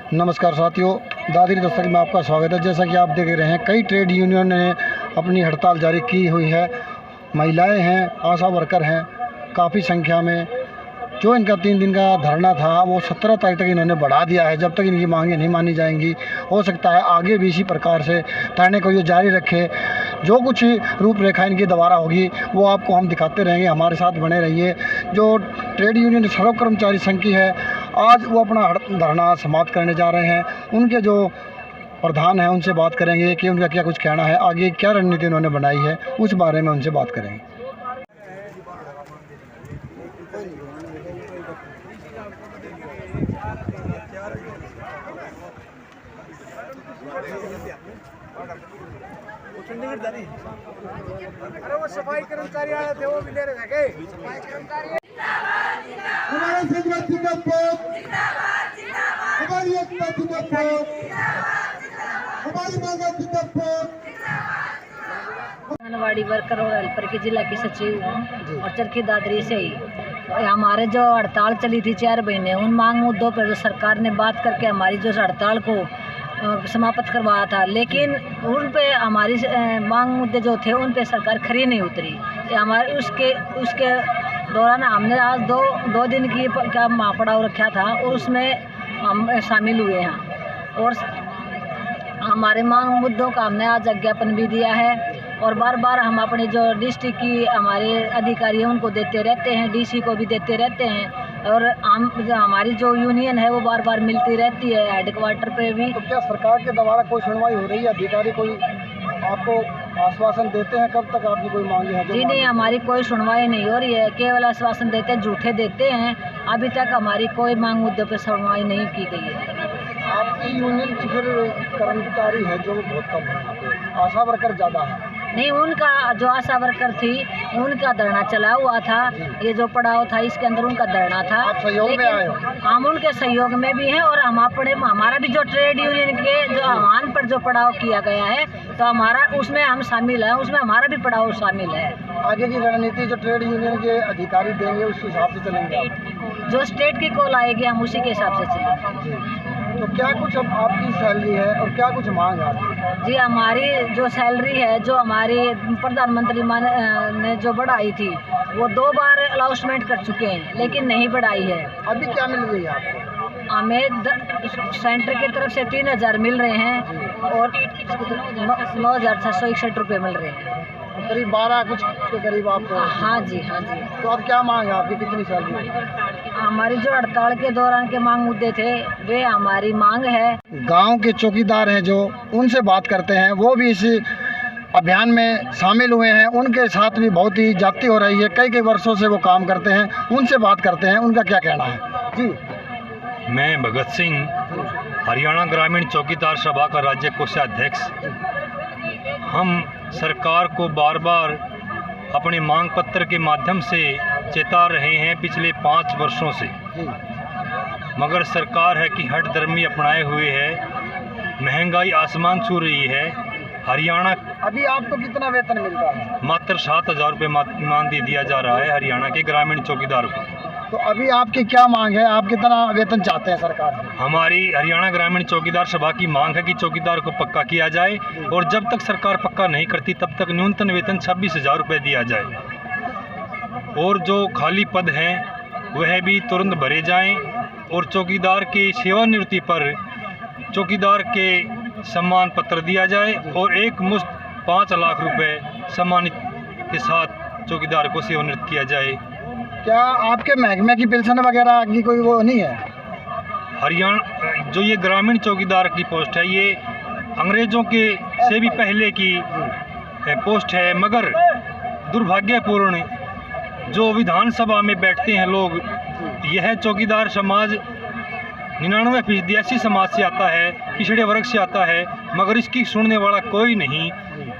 नमस्कार साथियों, दादरी दस्तक में आपका स्वागत है। जैसा कि आप देख रहे हैं, कई ट्रेड यूनियन ने अपनी हड़ताल जारी की हुई है। महिलाएं हैं, आशा वर्कर हैं, काफ़ी संख्या में। जो इनका 3 दिन का धरना था वो 17 तारीख तक इन्होंने बढ़ा दिया है। जब तक इनकी मांगें नहीं मानी जाएंगी, हो सकता है आगे भी इसी प्रकार से धरने को ये जारी रखे। जो कुछ रूपरेखा इनकी दोबारा होगी वो आपको हम दिखाते रहेंगे। हमारे साथ बने रहिए। जो ट्रेड यूनियन सर्व कर्मचारी संघ की है, आज वो अपना धरना समाप्त करने जा रहे हैं। उनके जो प्रधान हैं उनसे बात करेंगे कि उनका क्या कुछ कहना है, आगे क्या रणनीति उन्होंने बनाई है, उस बारे में उनसे बात करेंगे। अरे वो सफाई कर्मचारी आए थे, वो भी ले रहे थे। हमारे संगठन जिंदाबाद, हमारी एकता जिंदाबाद, हमारी मांगा जिंदाबाद। आंगनवाड़ी वर्कर और हेल्पर की जिला की सचिव हूँ और चरखी दादरी से ही। हमारे जो हड़ताल चली थी 4 महीने, उन मांग मुद्दों पर जो सरकार ने बात करके हमारी जो हड़ताल को समाप्त करवाया था, लेकिन उन पे हमारी मांग मुद्दे जो थे उन पे सरकार खरी नहीं उतरी। हमारे उसके दौरान हमने आज दो दिन की क्या महापड़ाव रखा था और उसमें हम शामिल हुए हैं और हमारे मांग मुद्दों का हमने आज ज्ञापन भी दिया है और बार बार हम अपने जो डिस्ट्रिक्ट की हमारे अधिकारी हैं उनको देते रहते हैं, डीसी को भी देते रहते हैं और हमारी जो यूनियन है वो बार बार मिलती रहती है हेडक्वार्टर पे भी। तो क्या सरकार के द्वारा कोई सुनवाई हो रही है? अधिकारी कोई आपको आश्वासन देते हैं? कब तक आपकी कोई मांगे हैं? जी नहीं, हमारी कोई सुनवाई नहीं हो रही है, केवल आश्वासन देते हैं, झूठे देते हैं। अभी तक हमारी कोई मांग मुद्दों पर सुनवाई नहीं की गई है। आपकी यूनियन की फिर कर्मचारी है जो बहुत कम है, आशा वर्कर ज़्यादा है? नहीं, उनका जो आशा वर्कर थी उनका धरना चला हुआ था। ये जो पड़ाव था इसके अंदर उनका धरना था। आप सहयोग में आए हो? हम उनके सहयोग में भी हैं और हम अपने हमारा भी जो ट्रेड यूनियन के जो आह्वान पर जो पड़ाव किया गया है तो हमारा उसमें हम शामिल हैं, उसमें हमारा भी पड़ाव शामिल है। आगे की रणनीति जो ट्रेड यूनियन के अधिकारी देंगे उस हिसाब से चलेंगे आप? जो स्टेट की कॉल आएगी हम उसी के हिसाब से चलेंगे। तो क्या कुछ अब आपकी सैलरी है और क्या कुछ मांग है आपकी? जी, हमारी जो सैलरी है, जो हमारी प्रधानमंत्री ने जो बढ़ाई थी वो 2 बार अनाउंसमेंट कर चुके हैं लेकिन नहीं बढ़ाई है। अभी क्या मिल रही है आपको? हमें सेंटर की तरफ से 3000 मिल रहे हैं और 9,661 रुपये मिल रहे हैं। करीब 12 कुछ के करीब आपको? हाँ जी, हाँ जी। तो अब क्या मांग है आपकी, कितनी सैलरी? हमारी जो हड़ताल के दौरान के मांग मुद्दे थे वे हमारी मांग है। गांव के चौकीदार हैं जो, उनसे बात करते हैं। वो भी इस अभियान में शामिल हुए हैं। उनके साथ भी बहुत ही जाती हो रही है, कई वर्षों से वो काम करते हैं। उनसे बात करते हैं, उनका क्या कहना है। जी, मैं भगत सिंह, हरियाणा ग्रामीण चौकीदार सभा का राज्य कोषाध्यक्ष। हम सरकार को बार बार अपने मांग पत्र के माध्यम से चेता रहे हैं पिछले 5 वर्षों से, मगर सरकार है कि हठधर्मी अपनाए हुए है। महंगाई आसमान छू रही है। हरियाणा अभी आपको कितना वेतन मिलता है? मात्र 7,000 रुपये मानदेय दिया जा रहा है हरियाणा के ग्रामीण चौकीदार को। तो अभी आपकी क्या मांग है? आप कितना वेतन चाहते हैं सरकार से? हमारी हरियाणा ग्रामीण चौकीदार सभा की मांग है कि चौकीदार को पक्का किया जाए और जब तक सरकार पक्का नहीं करती तब तक न्यूनतम वेतन 26,000 रुपये दिया जाए और जो खाली पद हैं वह भी तुरंत भरे जाएं और चौकीदार की सेवानिवृत्ति पर चौकीदार के सम्मान पत्र दिया जाए और एक मुश्त 5 लाख रुपए सम्मानित के साथ चौकीदार को सेवानिवृत्त किया जाए। क्या आपके महकमे की पेंशन वगैरह की कोई वो नहीं है? हरियाणा जो ये ग्रामीण चौकीदार की पोस्ट है ये अंग्रेज़ों के से भी पहले की पोस्ट है, मगर दुर्भाग्यपूर्ण जो विधानसभा में बैठते हैं लोग, यह चौकीदार समाज 99% ऐसी समाज से आता है, पिछड़े वर्ग से आता है, मगर इसकी सुनने वाला कोई नहीं।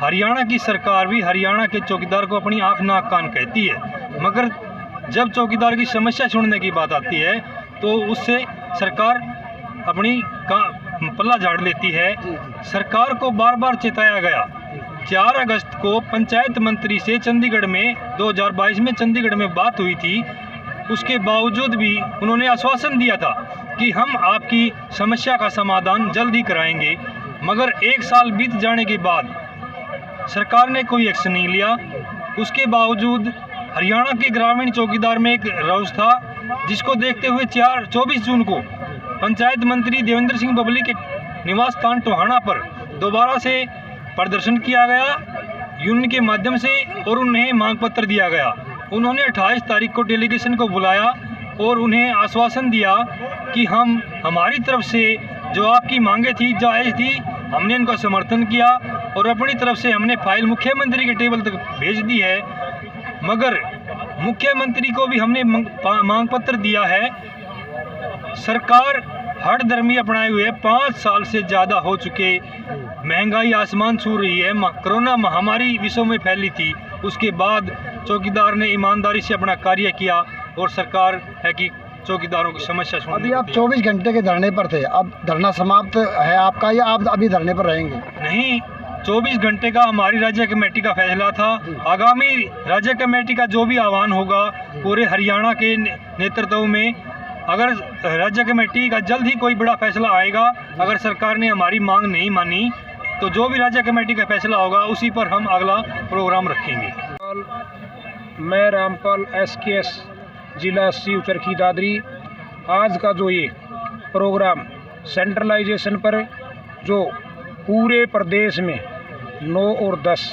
हरियाणा की सरकार भी हरियाणा के चौकीदार को अपनी आँख नाक कान कहती है, मगर जब चौकीदार की समस्या सुनने की बात आती है तो उससे सरकार अपनी पल्ला झाड़ लेती है। सरकार को बार बार चेताया गया। 4 अगस्त को पंचायत मंत्री से चंडीगढ़ में 2022 में चंडीगढ़ में बात हुई थी, उसके बावजूद भी उन्होंने आश्वासन दिया था कि हम आपकी समस्या का समाधान जल्द ही कराएंगे, मगर 1 साल बीत जाने के बाद सरकार ने कोई एक्शन नहीं लिया। उसके बावजूद हरियाणा के ग्रामीण चौकीदार में एक रोष था, जिसको देखते हुए 24 जून को पंचायत मंत्री देवेंद्र सिंह बबली के निवास स्थान टोहाना पर दोबारा से प्रदर्शन किया गया यूनियन के माध्यम से, और उन्हें मांग पत्र दिया गया। उन्होंने 28 तारीख को डेलीगेशन को बुलाया और उन्हें आश्वासन दिया कि हम हमारी तरफ से जो आपकी मांगे थी जायज़ थी, हमने उनका समर्थन किया और अपनी तरफ से हमने फाइल मुख्यमंत्री के टेबल तक भेज दी है। मगर मुख्यमंत्री को भी हमने मांग पत्र दिया है। सरकार हठधर्मी अपनाए हुए 5 साल से ज़्यादा हो चुके, महंगाई आसमान छू रही है, कोरोना महामारी विश्व में फैली थी, उसके बाद चौकीदार ने ईमानदारी से अपना कार्य किया और सरकार है कि चौकीदारों की समस्या सुन। अभी आप 24 घंटे के धरने पर थे, अब धरना समाप्त है आपका या आप अभी धरने पर रहेंगे? नहीं, 24 घंटे का हमारी राज्य कमेटी का फैसला था। आगामी राज्य कमेटी का जो भी आह्वान होगा पूरे हरियाणा के नेतृत्व में, अगर राज्य कमेटी का जल्द ही कोई बड़ा फैसला आएगा, अगर सरकार ने हमारी मांग नहीं मानी तो जो भी राज्य कमेटी का फैसला होगा उसी पर हम अगला प्रोग्राम रखेंगे। मैं रामपाल SKS जिला शिव चरखी दादरी। आज का जो ये प्रोग्राम सेंट्रलाइजेशन पर जो पूरे प्रदेश में 9 और 10,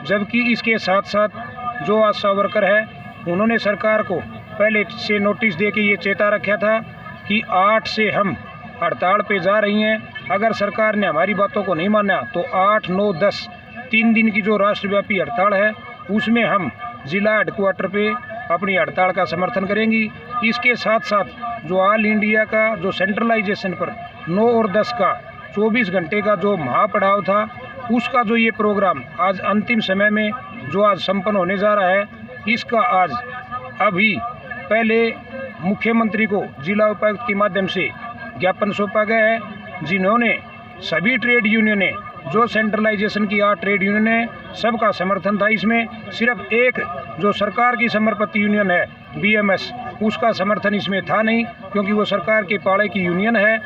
जबकि इसके साथ साथ जो आशा वर्कर है उन्होंने सरकार को पहले से नोटिस दे के ये चेता रखा था कि 8 से हम हड़ताल पे जा रही हैं। अगर सरकार ने हमारी बातों को नहीं माना तो 8, 9, 10 3 दिन की जो राष्ट्रव्यापी हड़ताल है उसमें हम जिला हेडक्वार्टर पे अपनी हड़ताल का समर्थन करेंगी। इसके साथ साथ जो ऑल इंडिया का जो सेंट्रलाइजेशन पर 9 और 10 का 24 घंटे का जो महापड़ाव था, उसका जो ये प्रोग्राम आज अंतिम समय में जो आज संपन्न होने जा रहा है, इसका आज अभी पहले मुख्यमंत्री को जिला उपायुक्त के माध्यम से ज्ञापन सौंपा गया है, जिन्होंने सभी ट्रेड यूनियन ने जो सेंट्रलाइजेशन की 8 ट्रेड यूनियन है सबका समर्थन था। इसमें सिर्फ एक जो सरकार की समर्पित यूनियन है BMS, उसका समर्थन इसमें था नहीं, क्योंकि वो सरकार के पाड़े की यूनियन है।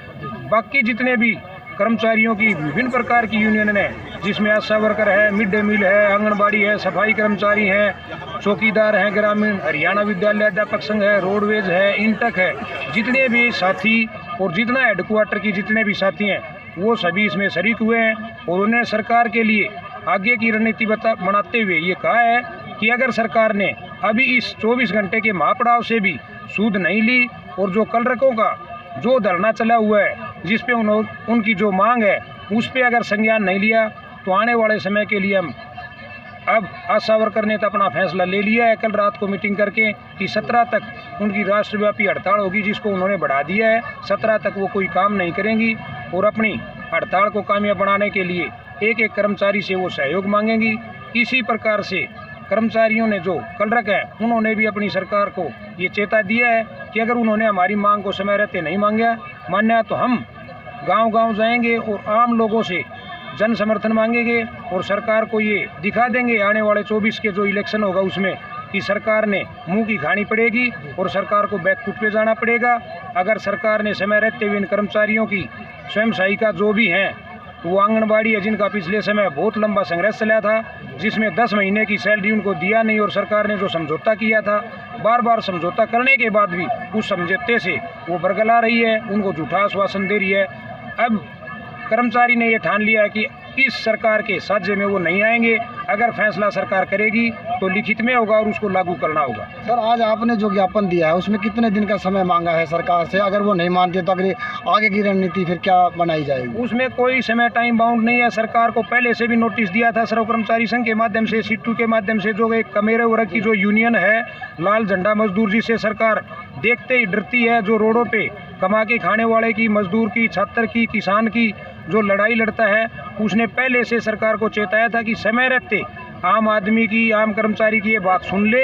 बाकी जितने भी कर्मचारियों की विभिन्न प्रकार की यूनियन है, जिसमें आशा वर्कर है, मिड डे मील है, आंगनबाड़ी है, सफाई कर्मचारी हैं, चौकीदार हैं, ग्रामीण हरियाणा विद्यालय अध्यापक संघ है, रोडवेज है, इंटक है, जितने भी साथी और जितना हेडक्वार्टर की जितने भी साथी हैं वो सभी इसमें शरीक हुए हैं। और उन्हें सरकार के लिए आगे की रणनीति बनाते हुए ये कहा है कि अगर सरकार ने अभी इस 24 घंटे के महापड़ाव से भी सूद नहीं ली और जो कलरकों का जो धरना चला हुआ है, जिस पे उनकी जो मांग है उस पे अगर संज्ञान नहीं लिया तो आने वाले समय के लिए हम अब आशा वर्कर ने तो अपना फैसला ले लिया है कल रात को मीटिंग करके कि 17 तक उनकी राष्ट्रव्यापी हड़ताल होगी, जिसको उन्होंने बढ़ा दिया है। 17 तक वो कोई काम नहीं करेंगी और अपनी हड़ताल को कामयाब बनाने के लिए एक एक कर्मचारी से वो सहयोग मांगेंगी। इसी प्रकार से कर्मचारियों ने जो कलरक है उन्होंने भी अपनी सरकार को ये चेता दिया है कि अगर उन्होंने हमारी मांग को समय रहते नहीं मान्या तो हम गांव-गांव जाएंगे और आम लोगों से जन समर्थन मांगेंगे और सरकार को ये दिखा देंगे आने वाले 24 के जो इलेक्शन होगा उसमें कि सरकार ने मुंह की खानी पड़ेगी और सरकार को बैकफुट पे जाना पड़ेगा। अगर सरकार ने समय रहते हुए इन कर्मचारियों की स्वयं सहायिका जो भी हैं, वो आंगनबाड़ी है जिनका पिछले समय बहुत लंबा संघर्ष चला था, जिसमें 10 महीने की सैलरी उनको दिया नहीं और सरकार ने जो समझौता किया था, बार बार समझौता करने के बाद भी उस समझौते से वो बरगला रही है, उनको झूठा आश्वासन दे रही है। अब कर्मचारी ने ये ठान लिया है कि इस सरकार के साझे में वो नहीं आएंगे। अगर फैसला सरकार करेगी तो लिखित में होगा और उसको लागू करना होगा। सर, आज आपने जो ज्ञापन दिया है उसमें कितने दिन का समय मांगा है सरकार से? अगर वो नहीं मानती तो अगली आगे की रणनीति फिर क्या बनाई जाएगी? उसमें कोई समय टाइम बाउंड नहीं है। सरकार को पहले से भी नोटिस दिया था सर्व कर्मचारी संघ के माध्यम से, सिट्टू के माध्यम से, जो एक कमेरे वर्ग की जो यूनियन है लाल झंडा मजदूर, जिसे सरकार देखते ही डरती है, जो रोडों पे कमा के खाने वाले की, मजदूर की, छात्र की, किसान की जो लड़ाई लड़ता है, उसने पहले से सरकार को चेताया था कि समय रहते आम आदमी की, आम कर्मचारी की ये बात सुन ले।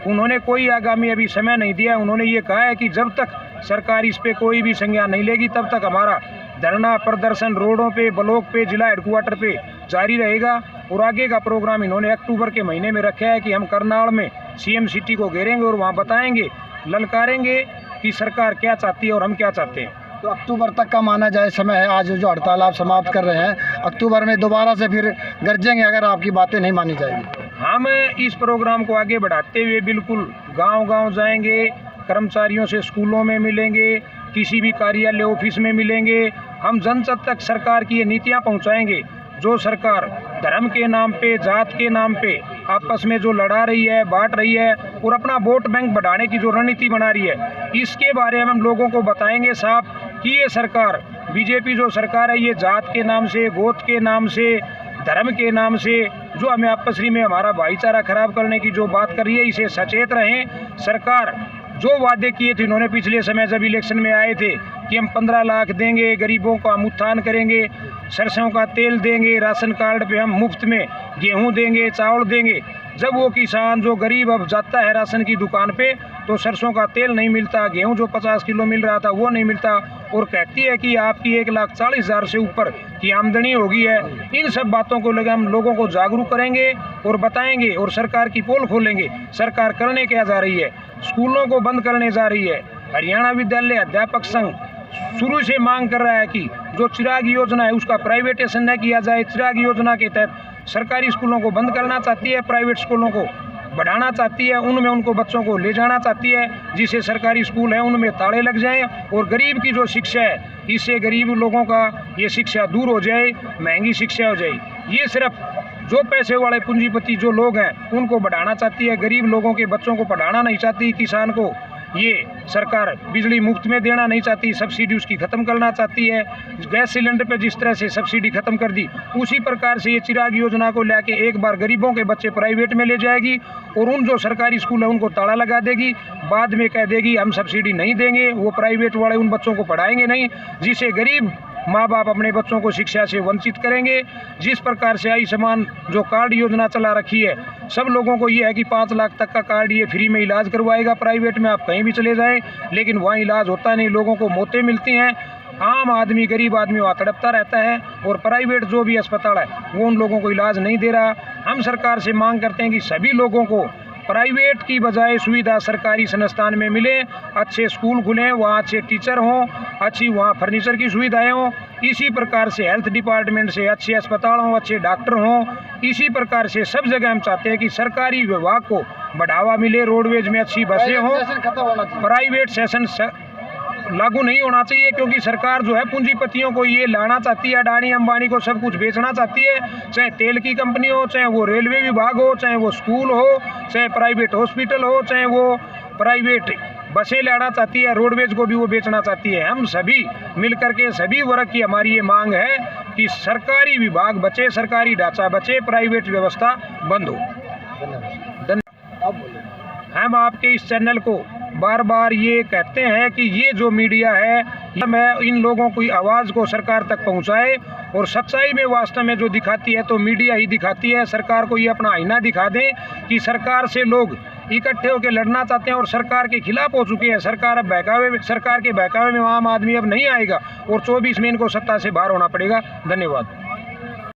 उन्होंने कोई आगामी अभी समय नहीं दिया। उन्होंने ये कहा है कि जब तक सरकार इस पे कोई भी संज्ञान नहीं लेगी तब तक हमारा धरना प्रदर्शन रोडों पे, ब्लॉक पे, जिला हेडक्वार्टर पे जारी रहेगा। और आगे का प्रोग्राम इन्होंने अक्टूबर के महीने में रखा है कि हम करनाल में CM सिटी को घेरेंगे और वहाँ बताएंगे, ललकारेंगे कि सरकार क्या चाहती है और हम क्या चाहते हैं। तो अक्टूबर तक का माना जाए समय है, आज जो हड़ताल आप समाप्त कर रहे हैं, अक्टूबर में दोबारा से फिर गरजेंगे अगर आपकी बातें नहीं मानी जाएगी। हम इस प्रोग्राम को आगे बढ़ाते हुए बिल्कुल गांव-गांव जाएंगे, कर्मचारियों से स्कूलों में मिलेंगे, किसी भी कार्यालय ऑफिस में मिलेंगे। हम जन तक सरकार की ये नीतियाँ पहुँचाएंगे जो सरकार धर्म के नाम पे, जात के नाम पे आपस में जो लड़ा रही है, बांट रही है और अपना वोट बैंक बढ़ाने की जो रणनीति बना रही है, इसके बारे में हम लोगों को बताएंगे साहब कि ये सरकार, बीजेपी जो सरकार है, ये जात के नाम से, गोत के नाम से, धर्म के नाम से जो हमें आपसी में हमारा भाईचारा खराब करने की जो बात कर रही है, इसे सचेत रहें। सरकार जो वादे किए थे इन्होंने पिछले समय जब इलेक्शन में आए थे कि हम 15 लाख देंगे, गरीबों का हम उत्थान करेंगे, सरसों का तेल देंगे, राशन कार्ड पे हम मुफ्त में गेहूं देंगे, चावल देंगे। जब वो किसान जो गरीब अब जाता है राशन की दुकान पे तो सरसों का तेल नहीं मिलता, गेहूं जो 50 किलो मिल रहा था वो नहीं मिलता, और कहती है कि आपकी 1,40,000 से ऊपर की आमदनी होगी है। इन सब बातों को लेकर हम लोगों को जागरूक करेंगे और बताएंगे और सरकार की पोल खोलेंगे। सरकार करने क्या जा रही है, स्कूलों को बंद करने जा रही है। हरियाणा विद्यालय अध्यापक संघ शुरू से मांग कर रहा है कि जो चिराग योजना है उसका प्राइवेटाइजेशन न किया जाए। चिराग योजना के तहत सरकारी स्कूलों को बंद करना चाहती है, प्राइवेट स्कूलों को बढ़ाना चाहती है, उनमें उनको बच्चों को ले जाना चाहती है, जिससे सरकारी स्कूल हैं उनमें ताले लग जाएं और गरीब की जो शिक्षा है इससे गरीब लोगों का ये शिक्षा दूर हो जाए, महंगी शिक्षा हो जाए। ये सिर्फ जो पैसे वाले पूंजीपति जो लोग हैं उनको बढ़ाना चाहती है, गरीब लोगों के बच्चों को पढ़ाना नहीं चाहती। किसान को ये सरकार बिजली मुफ्त में देना नहीं चाहती, सब्सिडी उसकी ख़त्म करना चाहती है। गैस सिलेंडर पे जिस तरह से सब्सिडी ख़त्म कर दी, उसी प्रकार से ये चिराग योजना को लेके एक बार गरीबों के बच्चे प्राइवेट में ले जाएगी और उन जो सरकारी स्कूल है उनको ताला लगा देगी। बाद में कह देगी हम सब्सिडी नहीं देंगे, वो प्राइवेट वाले उन बच्चों को पढ़ाएंगे नहीं, जिससे गरीब माँ बाप अपने बच्चों को शिक्षा से वंचित करेंगे। जिस प्रकार से आयुष्मान जो कार्ड योजना चला रखी है, सब लोगों को ये है कि 5 लाख तक का कार्ड ये फ्री में इलाज करवाएगा। प्राइवेट में आप कहीं भी चले जाएं, लेकिन वहाँ इलाज होता नहीं, लोगों को मौतें मिलती हैं। आम आदमी, गरीब आदमी वहाँ तड़पता रहता है और प्राइवेट जो भी अस्पताल है वो उन लोगों को इलाज नहीं दे रहा। हम सरकार से मांग करते हैं कि सभी लोगों को प्राइवेट की बजाय सुविधा सरकारी संस्थान में मिले, अच्छे स्कूल खुलें, वहाँ अच्छे टीचर हों, अच्छी वहाँ फर्नीचर की सुविधाएं हों। इसी प्रकार से हेल्थ डिपार्टमेंट से अच्छे अस्पताल हों, अच्छे डॉक्टर हों। इसी प्रकार से सब जगह हम चाहते हैं कि सरकारी विभाग को बढ़ावा मिले, रोडवेज में अच्छी बसें हों, प्राइवेट सेशन लागू नहीं होना चाहिए, क्योंकि सरकार जो है पूंजीपतियों को ये लाना चाहती है, अडानी अंबानी को सब कुछ बेचना चाहती है। चाहे तेल की कंपनी हो, चाहे वो रेलवे विभाग हो, चाहे वो स्कूल हो, चाहे प्राइवेट हॉस्पिटल हो, चाहे वो प्राइवेट बसें लाना चाहती है, रोडवेज को भी वो बेचना चाहती है। हम सभी मिलकर के सभी वर्ग की हमारी ये मांग है कि सरकारी विभाग बचे, सरकारी ढांचा बचे, प्राइवेट व्यवस्था बंद हो। धन्यवाद। हम आपके इस चैनल को बार बार ये कहते हैं कि ये जो मीडिया है मैं इन लोगों की आवाज़ को सरकार तक पहुंचाए और सच्चाई में वास्तव में जो दिखाती है तो मीडिया ही दिखाती है। सरकार को ये अपना आईना दिखा दें कि सरकार से लोग इकट्ठे होकर लड़ना चाहते हैं और सरकार के खिलाफ हो चुके हैं। सरकार अब सरकार के बहकावे में आम आदमी अब नहीं आएगा और 24 में इनको सत्ता से बाहर होना पड़ेगा। धन्यवाद।